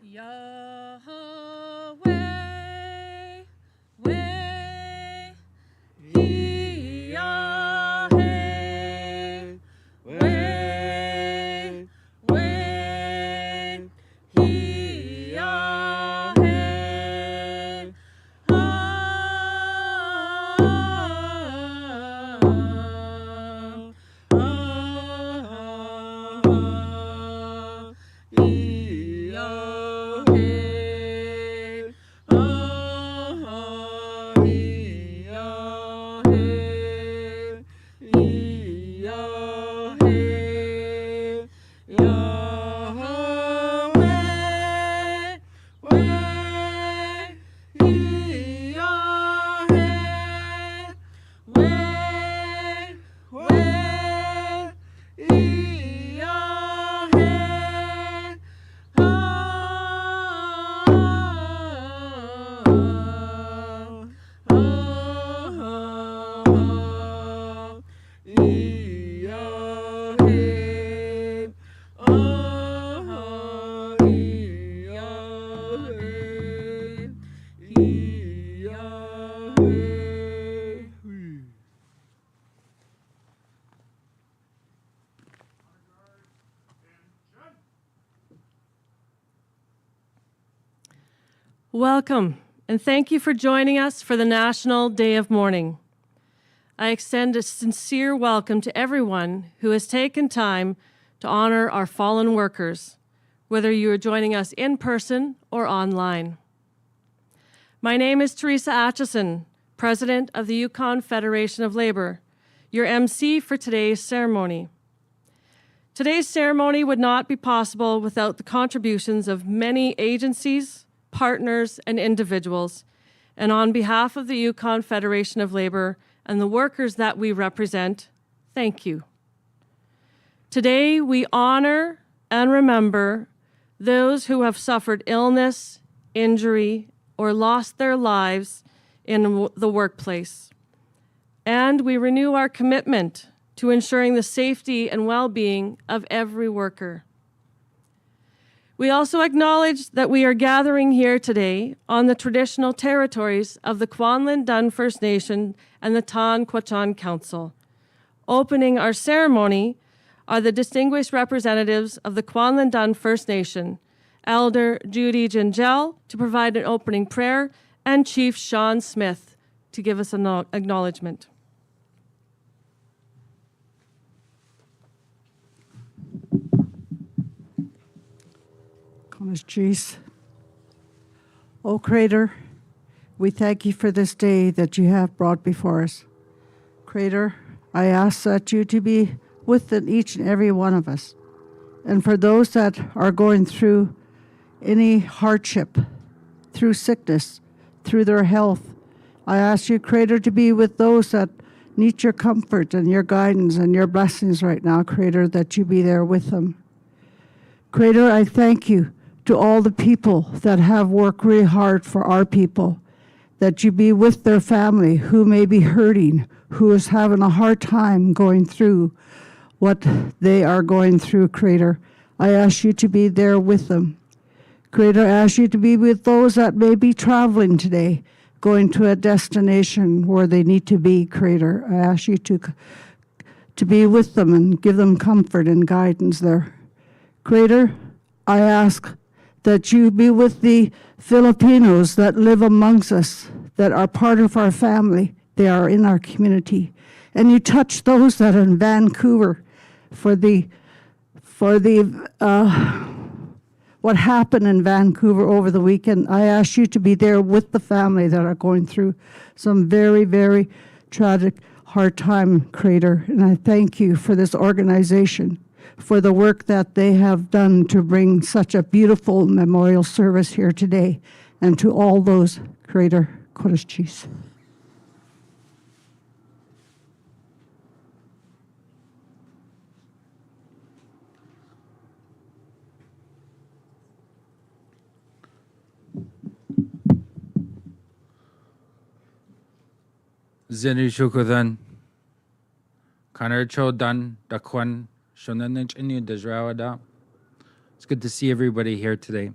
Yahweh, way, Yahweh, way, Yahweh, Welcome, and thank you for joining us for the National Day of Mourning. I extend a sincere welcome to everyone who has taken time to honor our fallen workers, whether you are joining us in person or online. My name is Teresa Atchison, President of the Yukon Federation of Labor, your MC for today's ceremony. Today's ceremony would not be possible without the contributions of many agencies, partners, and individuals, and on behalf of the Yukon Federation of Labor and the workers that we represent, thank you. Today, we honor and remember those who have suffered illness, injury, or lost their lives in the workplace. And we renew our commitment to ensuring the safety and well-being of every worker. We also acknowledge that we are gathering here today on the traditional territories of the Kwanlin Dun First Nation and the Tan Kwachan Council. Opening our ceremony are the distinguished representatives of the Kwanlin Dun First Nation, Elder Judy Gingell to provide an opening prayer, and Chief Sean Smith to give us an acknowledgement. Jesus. O Creator, we thank you for this day that you have brought before us. Creator, I ask that you to be within each and every one of us. And for those that are going through any hardship, through sickness, through their health, I ask you, Creator, to be with those that need your comfort and your guidance and your blessings right now, Creator, that you be there with them. Creator, I thank you to all the people that have worked really hard for our people, that you be with their family who may be hurting, who is having a hard time going through what they are going through, Creator. I ask you to be there with them. Creator, I ask you to be with those that may be traveling today, going to a destination where they need to be, Creator. I ask you to be with them and give them comfort and guidance there. Creator, I ask that you be with the Filipinos that live amongst us, that are part of our family. They are in our community. And you touch those that are in Vancouver for what happened in Vancouver over the weekend. I ask you to be there with the family that are going through some very, very tragic, hard time, Creator. And I thank you for this organization, for the work that they have done to bring such a beautiful memorial service here today, and to all those, Creator, Kodesh Cheese. Zeni Shukudan, Kanar Chodan, Dakwan, Shonanich Ini Dajrawada. It's good to see everybody here today.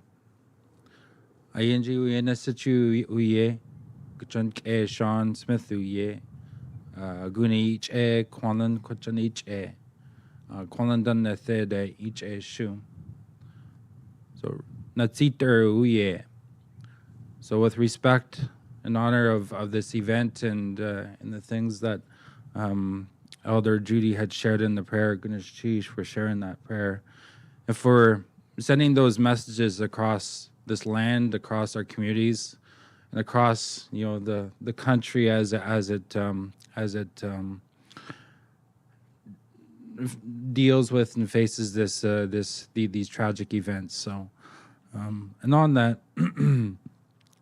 ING uye na situ uye. Kuchon ke Sean Smith uye. Guna each Quanlan kuchon each Quanlan done the third each shoe. So natsiter uye. So with respect and honor of this event and the things that Elder Judy had shared in the prayer, Gunesh Chish for sharing that prayer, and for sending those messages across this land, across our communities, and across the country as it deals with and faces these tragic events. So, and on that.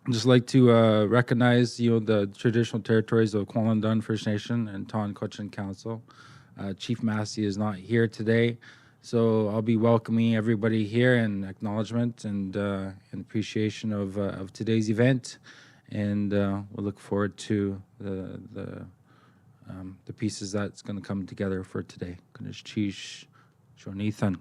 I'd just like to recognize, the traditional territories of Kwalendon First Nation and Tonn Cochin Council. Chief Massey is not here today, so I'll be welcoming everybody here in acknowledgement and in appreciation of today's event, and we'll look forward to the pieces that's going to come together for today. Ganesh Chish, Shonithan.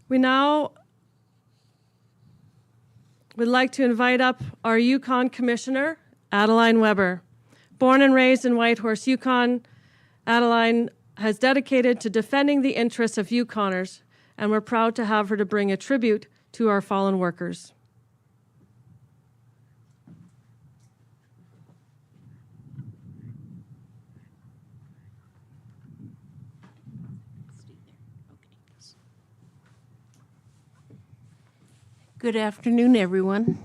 We now would like to invite up our Yukon Commissioner, Adeline Weber. Born and raised in Whitehorse, Yukon, Adeline has dedicated to defending the interests of Yukoners, and we're proud to have her to bring a tribute to our fallen workers. Good afternoon, everyone.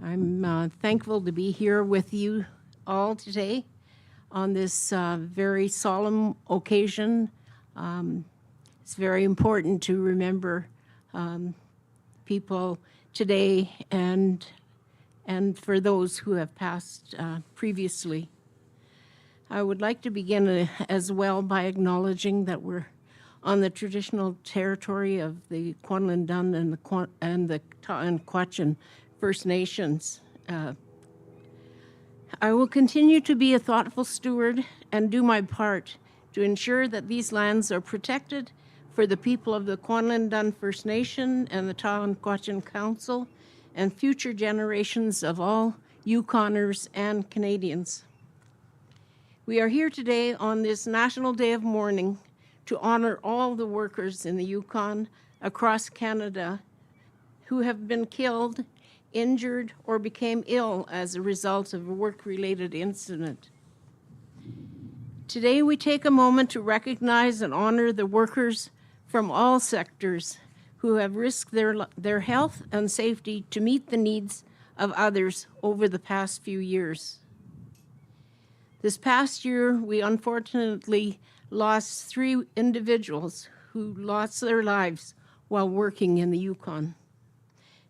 I'm thankful to be here with you all today on this very solemn occasion. It's very important to remember people today and for those who have passed previously. I would like to begin as well by acknowledging that we're on the traditional territory of the Kwalendon and the Taanquatchie First Nations. I will continue to be a thoughtful steward and do my part to ensure that these lands are protected for the people of the Kwalendon First Nation and the Taanquatchie Council and future generations of all Yukoners and Canadians. We are here today on this National Day of Mourning to honor all the workers in the Yukon across Canada who have been killed, injured, or became ill as a result of a work-related incident. Today, we take a moment to recognize and honor the workers from all sectors who have risked their health and safety to meet the needs of others over the past few years. This past year, we unfortunately lost 3 individuals who lost their lives while working in the Yukon.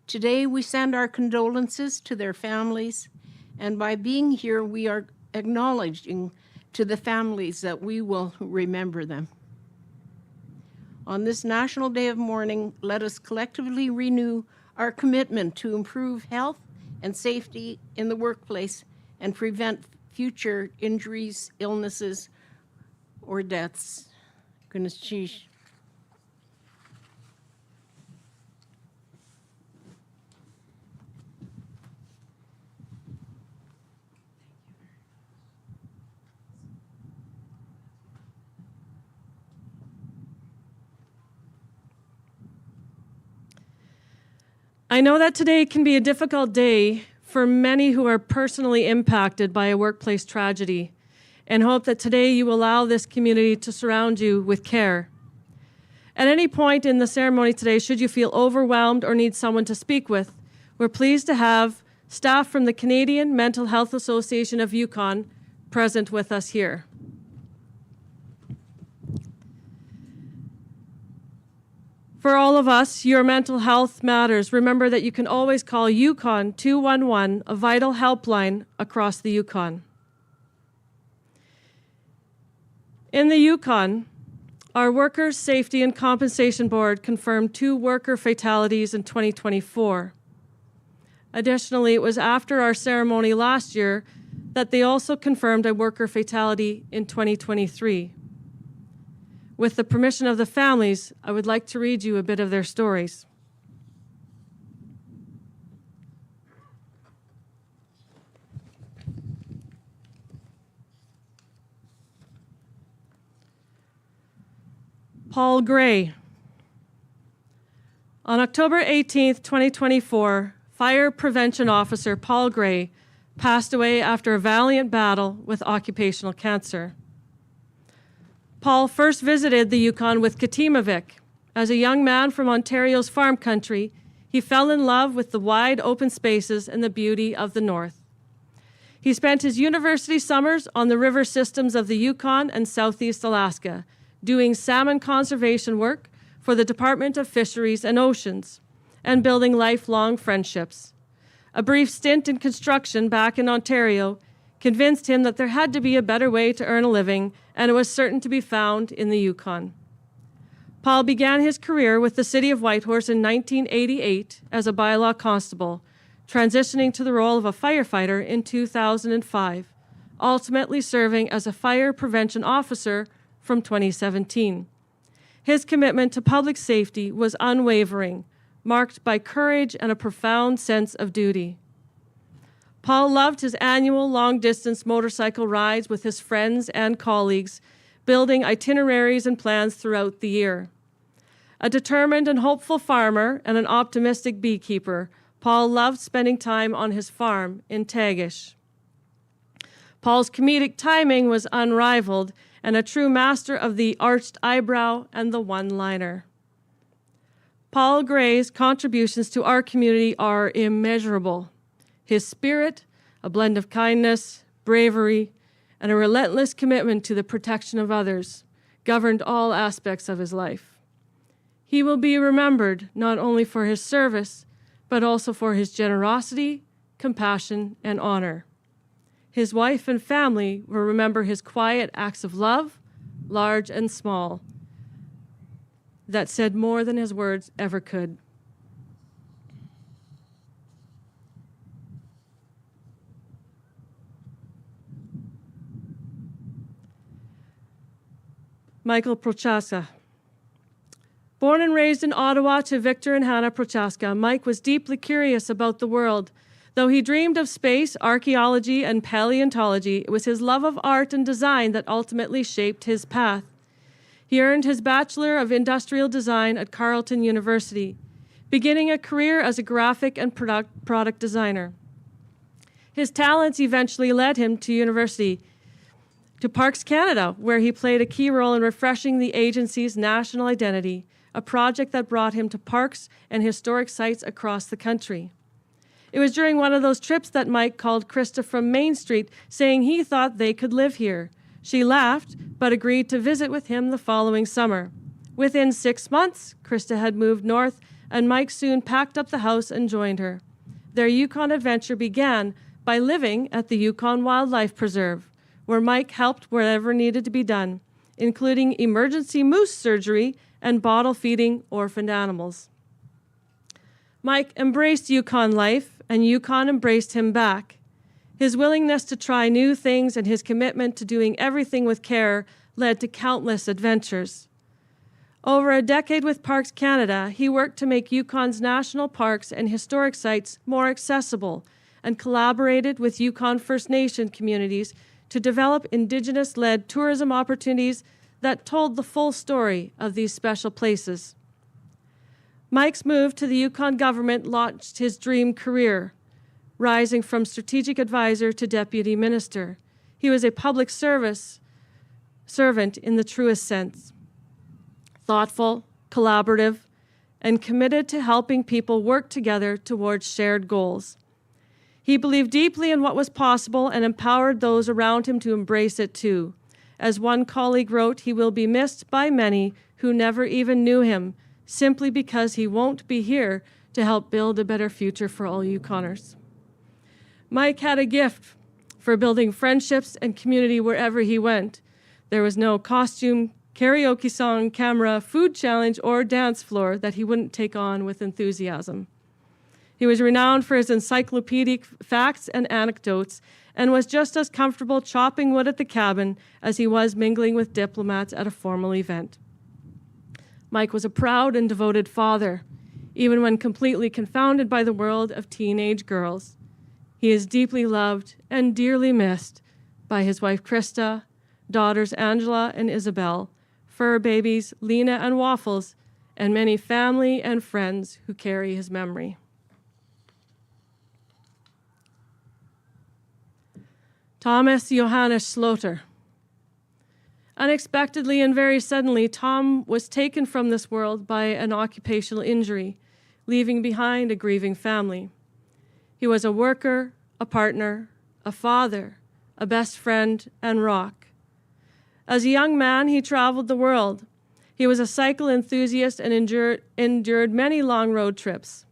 Today, we send our condolences to their families, and by being here, we are acknowledging to the families that we will remember them. On this National Day of Mourning, let us collectively renew our commitment to improve health and safety in the workplace and prevent future injuries, illnesses, or deaths. Goodness, sheesh. I know that today can be a difficult day for many who are personally impacted by a workplace tragedy, and hope that today you allow this community to surround you with care. At any point in the ceremony today, should you feel overwhelmed or need someone to speak with, we're pleased to have staff from the Canadian Mental Health Association of Yukon present with us here. For all of us, your mental health matters. Remember that you can always call Yukon 211, a vital helpline across the Yukon. In the Yukon, Our Workers' Safety and Compensation Board confirmed 2 worker fatalities in 2024. Additionally, it was after our ceremony last year that they also confirmed a worker fatality in 2023. With the permission of the families, I would like to read you a bit of their stories. Paul Gray. On October 18, 2024, Fire Prevention Officer Paul Gray passed away after a valiant battle with occupational cancer. Paul first visited the Yukon with Katimavik. As a young man from Ontario's farm country, he fell in love with the wide open spaces and the beauty of the North. He spent his university summers on the river systems of the Yukon and Southeast Alaska, doing salmon conservation work for the Department of Fisheries and Oceans, and building lifelong friendships. A brief stint in construction back in Ontario convinced him that there had to be a better way to earn a living, and it was certain to be found in the Yukon. Paul began his career with the City of Whitehorse in 1988 as a bylaw constable, transitioning to the role of a firefighter in 2005, ultimately serving as a fire prevention officer from 2017. His commitment to public safety was unwavering, marked by courage and a profound sense of duty. Paul loved his annual long-distance motorcycle rides with his friends and colleagues, building itineraries and plans throughout the year. A determined and hopeful farmer and an optimistic beekeeper, Paul loved spending time on his farm in Tagish. Paul's comedic timing was unrivaled, and a true master of the arched eyebrow and the one-liner. Paul Gray's contributions to our community are immeasurable. His spirit, a blend of kindness, bravery, and a relentless commitment to the protection of others, governed all aspects of his life. He will be remembered not only for his service, but also for his generosity, compassion, and honor. His wife and family will remember his quiet acts of love, large and small, that said more than his words ever could. Michael Prochaska. Born and raised in Ottawa to Victor and Hannah Prochaska, Mike was deeply curious about the world. Though he dreamed of space, archaeology, and paleontology, it was his love of art and design that ultimately shaped his path. He earned his Bachelor of Industrial Design at Carleton University, beginning a career as a graphic and product designer. His talents eventually led him to Parks Canada, where he played a key role in refreshing the agency's national identity, a project that brought him to parks and historic sites across the country. It was during one of those trips that Mike called Krista from Main Street, saying he thought they could live here. She laughed, but agreed to visit with him the following summer. Within 6 months, Krista had moved north, and Mike soon packed up the house and joined her. Their Yukon adventure began by living at the Yukon Wildlife Preserve, where Mike helped wherever needed to be done, including emergency moose surgery and bottle feeding orphaned animals. Mike embraced Yukon life, and Yukon embraced him back. His willingness to try new things and his commitment to doing everything with care led to countless adventures. Over a decade with Parks Canada, he worked to make Yukon's national parks and historic sites more accessible and collaborated with Yukon First Nation communities to develop Indigenous-led tourism opportunities that told the full story of these special places. Mike's move to the Yukon government launched his dream career, rising from strategic advisor to deputy minister. He was a public service servant in the truest sense, thoughtful, collaborative, and committed to helping people work together towards shared goals. He believed deeply in what was possible and empowered those around him to embrace it too. As one colleague wrote, he will be missed by many who never even knew him, simply because he won't be here to help build a better future for all Yukoners. Mike had a gift for building friendships and community wherever he went. There was no costume karaoke song, camera, food challenge, or dance floor that he wouldn't take on with enthusiasm. He was renowned for his encyclopedic facts and anecdotes and was just as comfortable chopping wood at the cabin as he was mingling with diplomats at a formal event. Mike was a proud and devoted father, even when completely confounded by the world of teenage girls. He is deeply loved and dearly missed by his wife Krista, daughters Angela and Isabel, fur babies Lena and Waffles, and many family and friends who carry his memory. Thomas Johannes Sloter. Unexpectedly and very suddenly, Tom was taken from this world by an occupational injury, leaving behind a grieving family. He was a worker, a partner, a father, a best friend, and rock. As a young man, he traveled the world. He was a cycle enthusiast and endured many long road trips.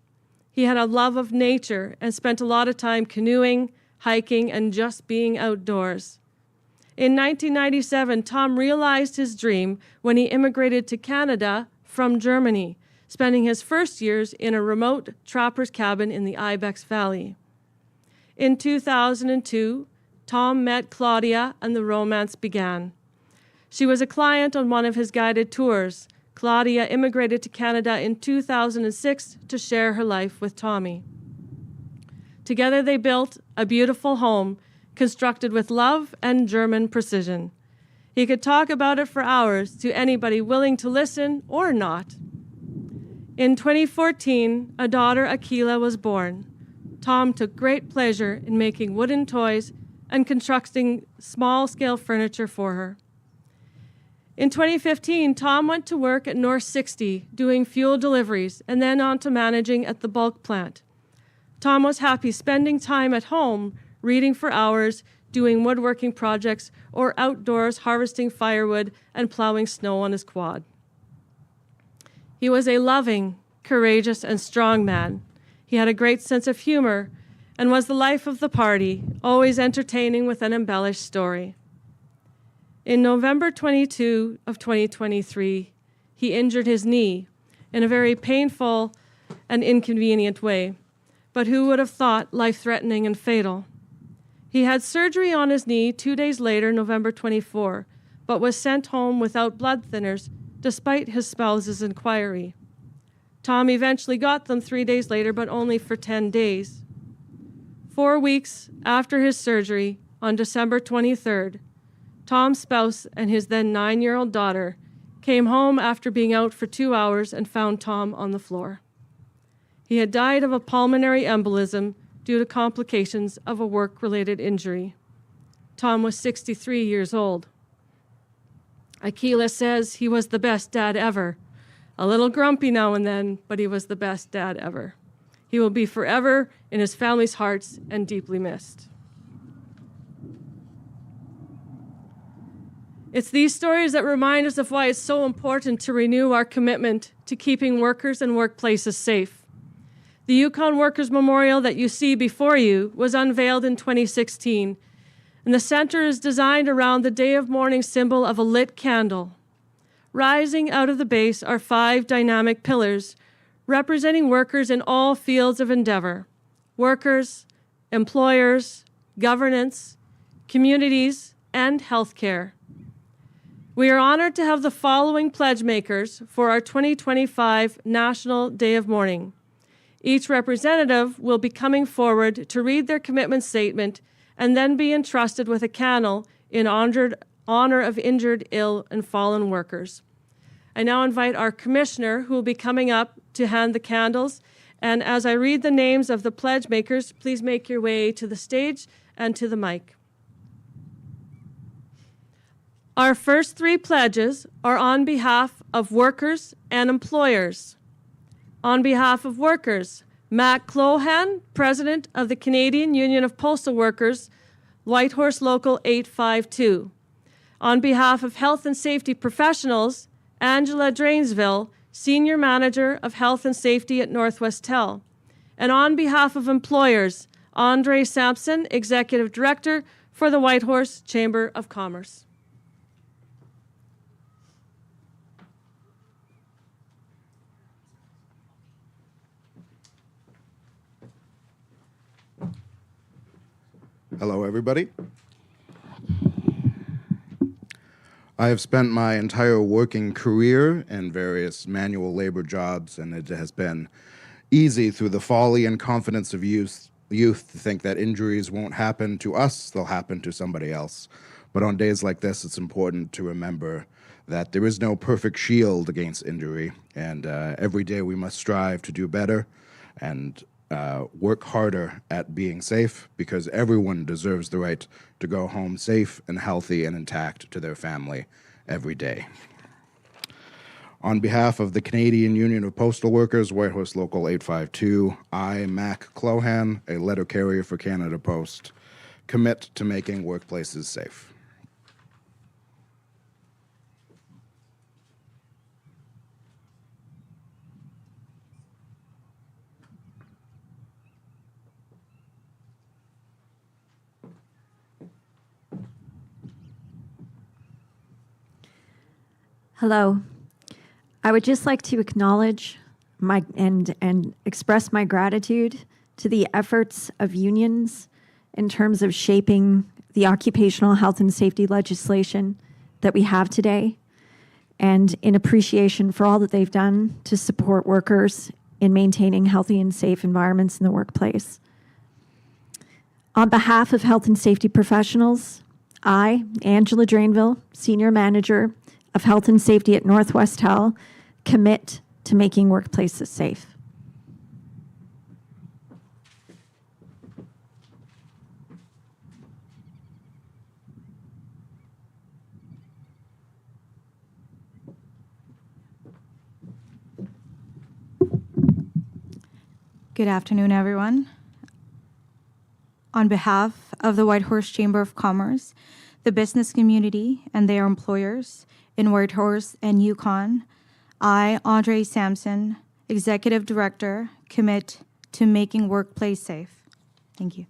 He had a love of nature and spent a lot of time canoeing, hiking, and just being outdoors. In 1997, Tom realized his dream when he immigrated to Canada from Germany, spending his first years in a remote trapper's cabin in the Ibex Valley. In 2002, Tom met Claudia and the romance began. She was a client on one of his guided tours. Claudia immigrated to Canada in 2006 to share her life with Tommy. Together they built a beautiful home constructed with love and German precision. He could talk about it for hours to anybody willing to listen or not. In 2014, a daughter, Akila, was born. Tom took great pleasure in making wooden toys and constructing small-scale furniture for her. In 2015, Tom went to work at North 60 doing fuel deliveries and then on to managing at the bulk plant. Tom was happy spending time at home, reading for hours, doing woodworking projects, or outdoors harvesting firewood and plowing snow on his quad. He was a loving, courageous, and strong man. He had a great sense of humor and was the life of the party, always entertaining with an embellished story. In November 22 of 2023, he injured his knee in a very painful and inconvenient way, but who would have thought life-threatening and fatal? He had surgery on his knee 2 days later, November 24, but was sent home without blood thinners despite his spouse's inquiry. Tom eventually got them 3 days later, but only for 10 days. 4 weeks after his surgery, on December 23rd, Tom's spouse and his then 9-year-old daughter came home after being out for 2 hours and found Tom on the floor. He had died of a pulmonary embolism due to complications of a work-related injury. Tom was 63 years old. Akila says he was the best dad ever. A little grumpy now and then, but he was the best dad ever. He will be forever in his family's hearts and deeply missed. It's these stories that remind us of why it's so important to renew our commitment to keeping workers and workplaces safe. The Yukon Workers Memorial that you see before you was unveiled in 2016, and the center is designed around the Day of Mourning symbol of a lit candle. Rising out of the base are 5 dynamic pillars representing workers in all fields of endeavor: workers, employers, governance, communities, and healthcare. We are honored to have the following pledge makers for our 2025 National Day of Mourning. Each representative will be coming forward to read their commitment statement and then be entrusted with a candle in honor of injured, ill, and fallen workers. I now invite our commissioner, who will be coming up to hand the candles. And as I read the names of the pledge makers, please make your way to the stage and to the mic. Our first 3 pledges are on behalf of workers and employers. On behalf of workers, Matt Clohan, President of the Canadian Union of Postal Workers, Whitehorse Local 852. On behalf of health and safety professionals, Angela Drainsville, Senior Manager of Health and Safety at Northwest Tel. And on behalf of employers, Andre Sampson, Executive Director for the Whitehorse Chamber of Commerce. Hello, everybody. I have spent my entire working career in various manual labor jobs, and it has been easy through the folly and confidence of youth to think that injuries won't happen to us, they'll happen to somebody else. But on days like this, it's important to remember that there is no perfect shield against injury, and every day we must strive to do better and work harder at being safe, because everyone deserves the right to go home safe and healthy and intact to their family every day. On behalf of the Canadian Union of Postal Workers, Whitehorse Local 852, I, Mac Clohan, a letter carrier for Canada Post, commit to making workplaces safe. Hello. I would just like to acknowledge and express my gratitude to the efforts of unions in terms of shaping the occupational health and safety legislation that we have today, and in appreciation for all that they've done to support workers in maintaining healthy and safe environments in the workplace. On behalf of health and safety professionals, I, Angela Drainville, Senior Manager of Health and Safety at Northwest Health, commit to making workplaces safe. Good afternoon, everyone. On behalf of the Whitehorse Chamber of Commerce, the business community, and their employers in Whitehorse and Yukon, I, Andre Sampson, Executive Director, commit to making workplace safe. Thank you.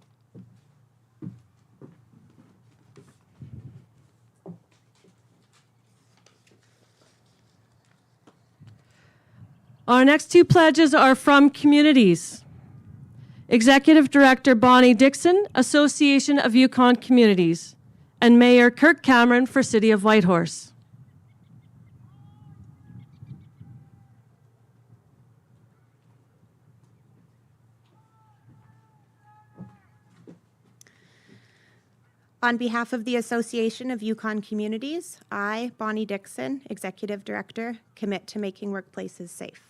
Our next two pledges are from communities. Executive Director Bonnie Dixon, Association of Yukon Communities, and Mayor Kirk Cameron for City of Whitehorse. On behalf of the Association of Yukon Communities, I, Bonnie Dixon, Executive Director, commit to making workplaces safe.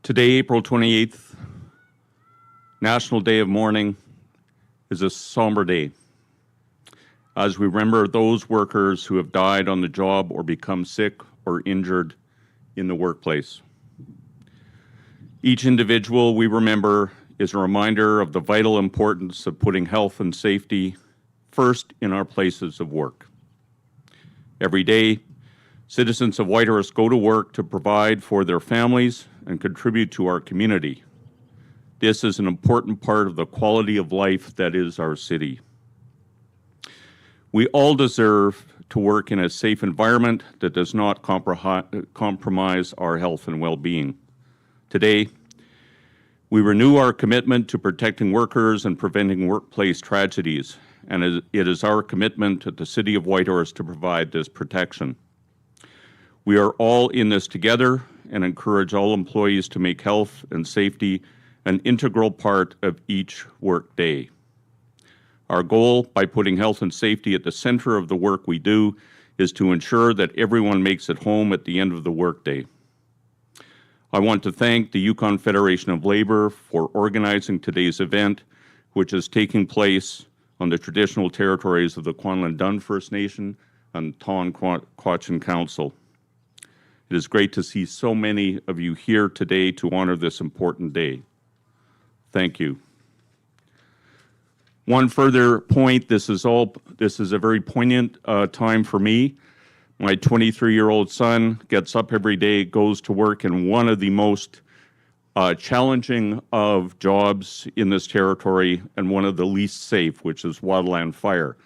Today, April 28th, National Day of Mourning, is a somber day as we remember those workers who have died on the job or become sick or injured in the workplace. Each individual we remember is a reminder of the vital importance of putting health and safety first in our places of work. Every day, citizens of Whitehorse go to work to provide for their families and contribute to our community. This is an important part of the quality of life that is our city. We all deserve to work in a safe environment that does not compromise our health and well-being. Today, we renew our commitment to protecting workers and preventing workplace tragedies, and it is our commitment at the City of Whitehorse to provide this protection. We are all in this together and encourage all employees to make health and safety an integral part of each work day. Our goal, by putting health and safety at the center of the work we do, is to ensure that everyone makes it home at the end of the workday. I want to thank the Yukon Federation of Labor for organizing today's event, which is taking place on the traditional territories of the Kwanlin-Dun First Nation and Tonquachin Council. It is great to see so many of you here today to honor this important day. Thank you. One further point, this is a very poignant time for me, My 23-year-old son gets up every day, goes to work in one of the most challenging of jobs in this territory and one of the least safe, which is wildland fire.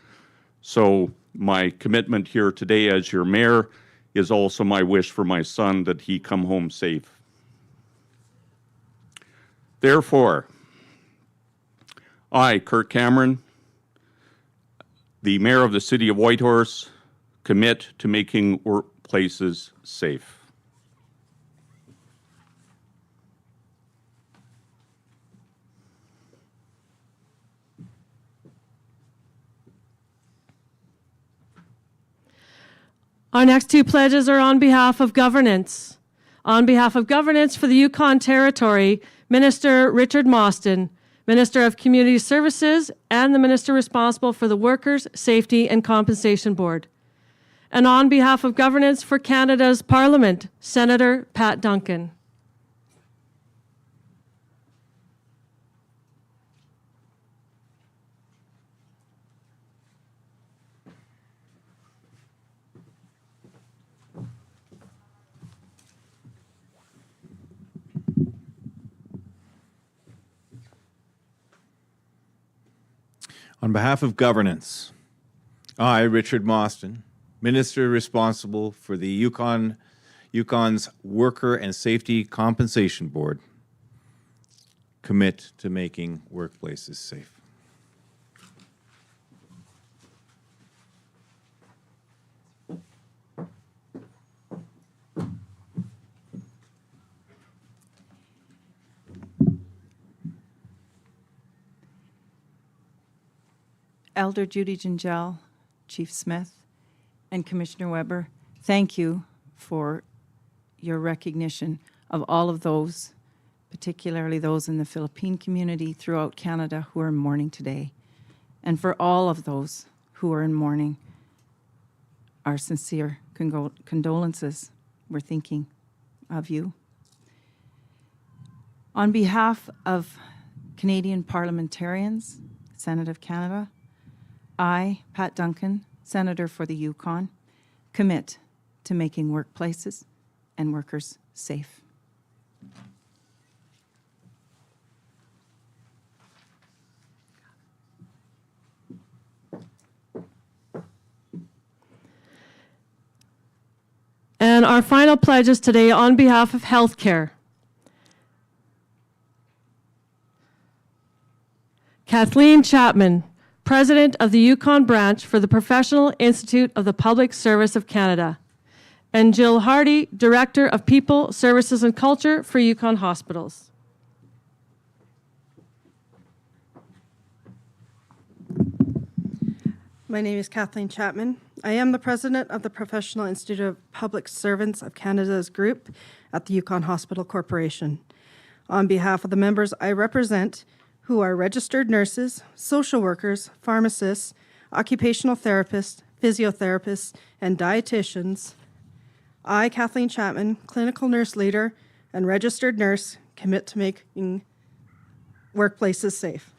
So my commitment here today as your mayor is also my wish for my son that he come home safe. Therefore, I, Kirk Cameron, the mayor of the city of Whitehorse, commit to making workplaces safe. Our next two pledges are on behalf of governance. On behalf of governance for the Yukon Territory, Minister Richard Mostyn, Minister of Community Services, and the Minister responsible for the Workers' Safety and Compensation Board. And on behalf of governance for Canada's Parliament, Senator Pat Duncan. On behalf of governance, I, Richard Mostyn, Minister responsible for the Yukon's Worker and Safety Compensation Board, commit to making workplaces safe. Elder Judy Gingell, Chief Smith, and Commissioner Weber, thank you for your recognition of all of those, particularly those in the Philippine community throughout Canada who are in mourning today. And for all of those who are in mourning, our sincere condolences. We're thinking of you. On behalf of Canadian parliamentarians, Senate of Canada, I, Pat Duncan, Senator for the Yukon, commit to making workplaces and workers safe. And our final pledges today on behalf of healthcare. Kathleen Chapman, President of the Yukon Branch for the Professional Institute of the Public Service of Canada, and Jill Hardy, Director of People, Services and Culture for Yukon Hospitals. My name is Kathleen Chapman. I am the President of the Professional Institute of Public Servants of Canada's group at the Yukon Hospital Corporation. On behalf of the members I represent, who are registered nurses, social workers, pharmacists, occupational therapists, physiotherapists, and dietitians, I, Kathleen Chapman, clinical nurse leader and registered nurse, commit to making workplaces safe.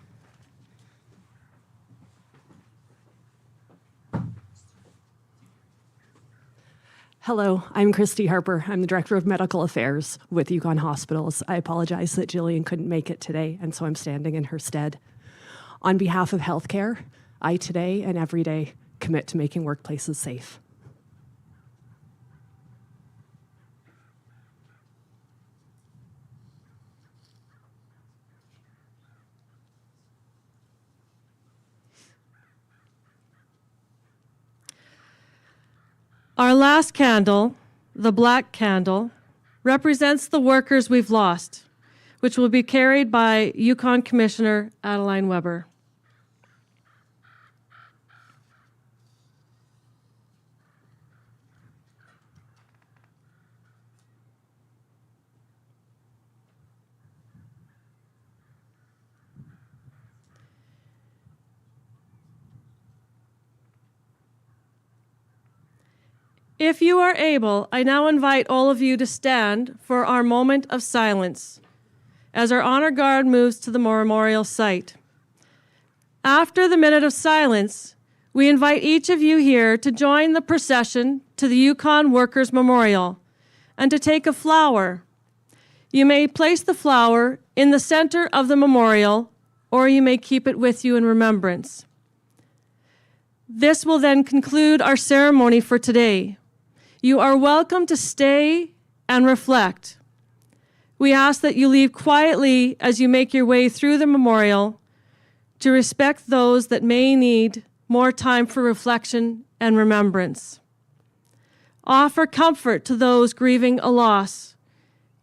Hello, I'm Christy Harper. I'm the Director of Medical Affairs with Yukon Hospitals. I apologize that Jillian couldn't make it today, and so I'm standing in her stead. On behalf of healthcare, I today and every day commit to making workplaces safe. Our last candle, the black candle, represents the workers we've lost, which will be carried by Yukon Commissioner Adeline Weber. If you are able, I now invite all of you to stand for our moment of silence as our honor guard moves to the memorial site. After the minute of silence, We invite each of you here to join the procession to the Yukon Workers Memorial and to take a flower. You may place the flower in the center of the memorial, or you may keep it with you in remembrance. This will then conclude our ceremony for today. You are welcome to stay and reflect. We ask that you leave quietly as you make your way through the memorial to respect those that may need more time for reflection and remembrance. Offer comfort to those grieving a loss.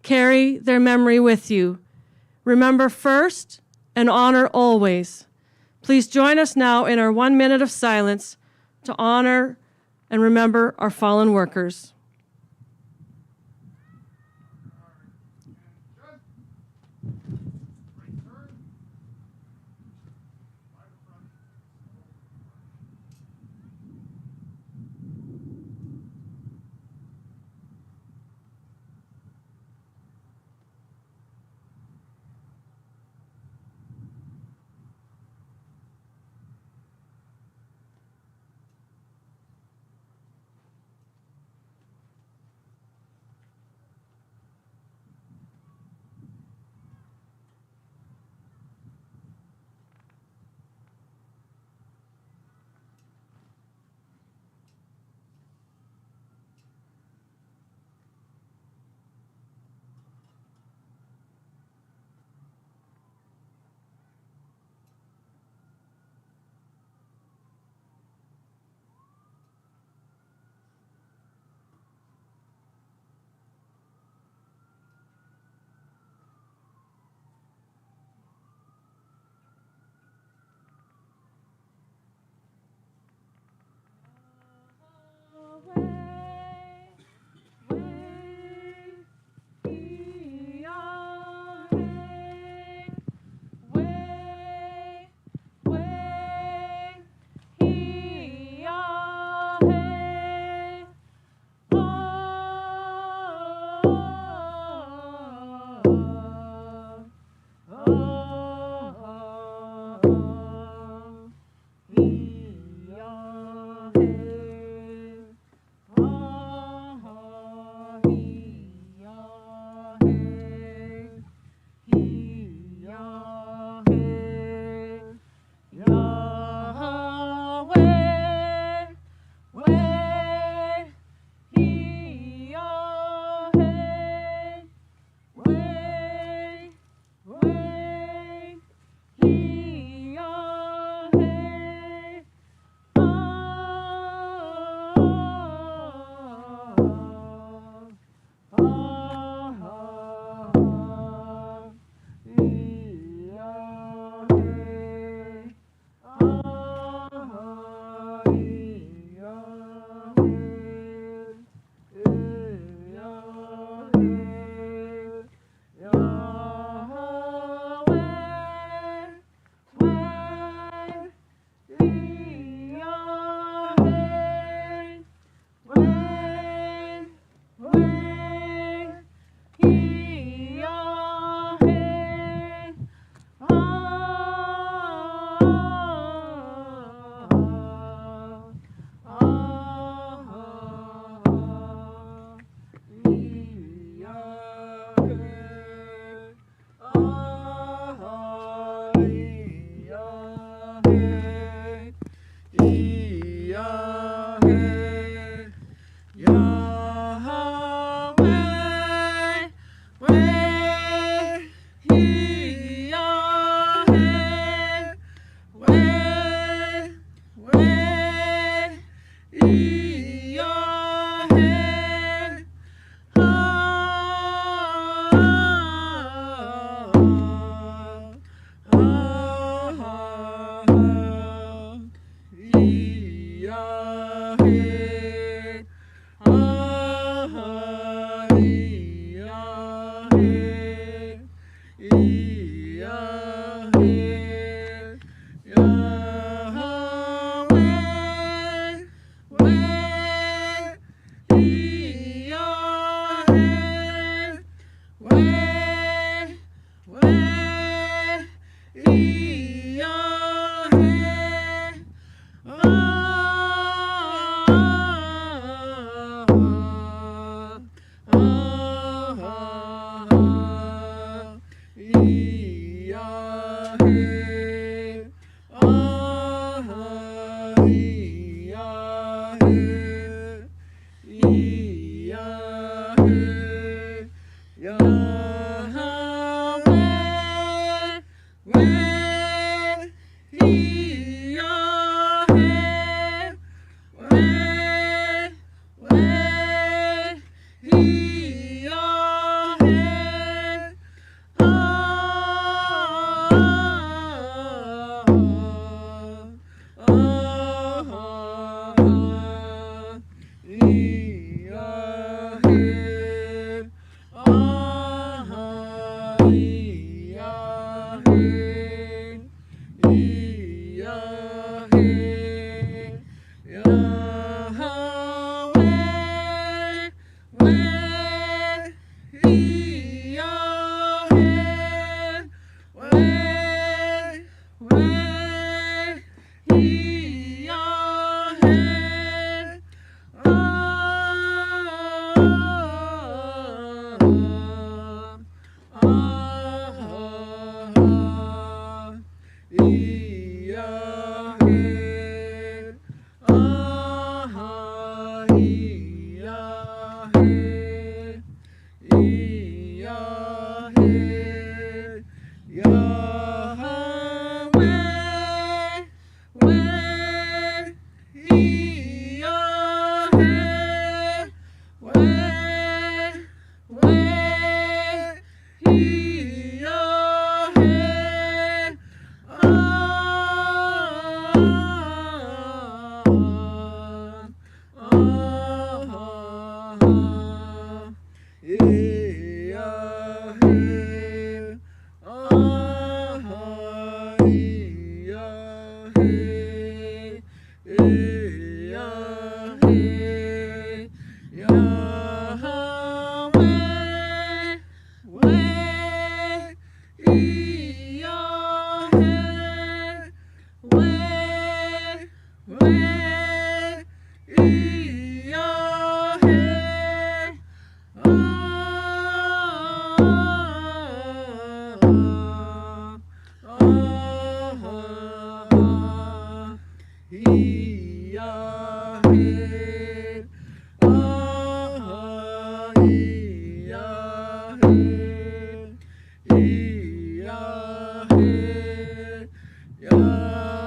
Carry their memory with you. Remember first and honor always. Please join us now in our 1 minute of silence to honor and remember our fallen workers. Yeah.